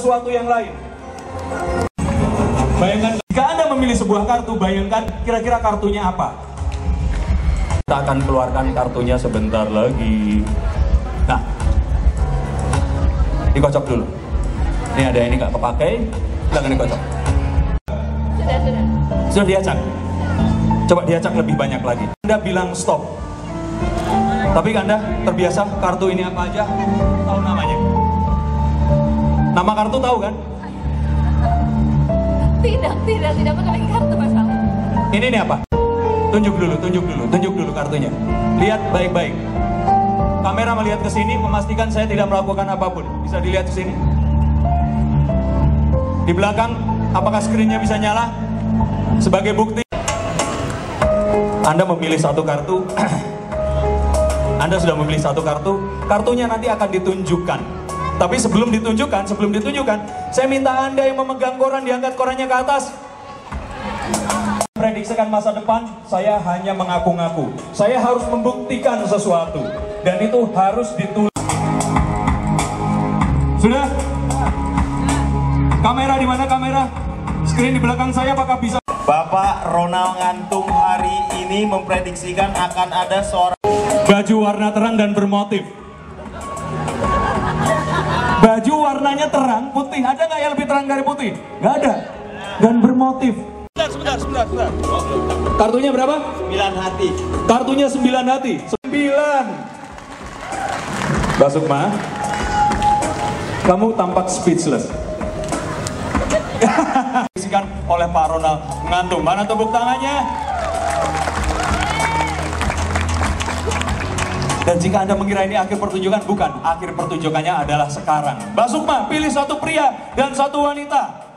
sesuatu yang lain. Bayangkan, jika Anda memilih sebuah kartu, bayangkan kira-kira kartunya apa? Kita akan keluarkan kartunya sebentar lagi. Nah, dikocok dulu. Ini ada ini nggak kepakai, silakan dikocok. Sudah diacak. Coba diacak lebih banyak lagi. Anda bilang stop. Tapi Anda terbiasa kartu ini apa aja? Tahu namanya? Nama kartu tahu kan? Tidak pakai kartu Mas Al. Ini apa? Tunjuk dulu kartunya. Lihat baik-baik. Kamera melihat ke sini, memastikan saya tidak melakukan apapun. Bisa dilihat ke sini. Di belakang, apakah skrinnya bisa nyala? Sebagai bukti, Anda memilih satu kartu. Anda sudah memilih satu kartu. Kartunya nanti akan ditunjukkan. Tapi sebelum ditunjukkan, saya minta Anda yang memegang koran, diangkat korannya ke atas. Prediksikan masa depan, saya hanya mengaku-ngaku. Saya harus membuktikan sesuatu. Dan itu harus ditulis. Sudah? Kamera di mana kamera? Screen di belakang saya apakah bisa? Bapak Ronald Ngantung hari ini memprediksikan akan ada seorang baju warna terang dan bermotif. Baju warnanya terang, putih. Ada nggak yang lebih terang dari putih? Nggak ada. Dan bermotif. Sebentar. Kartunya berapa? 9 hati. Kartunya 9 hati. 9. Mbak Sukma, kamu tampak speechless. Disikan oleh Pak Ronald Ngantung. Mana tepuk tangannya? Dan jika Anda mengira ini akhir pertunjukan, bukan. Akhir pertunjukannya adalah sekarang. Mbak Sukma, pilih satu pria dan satu wanita.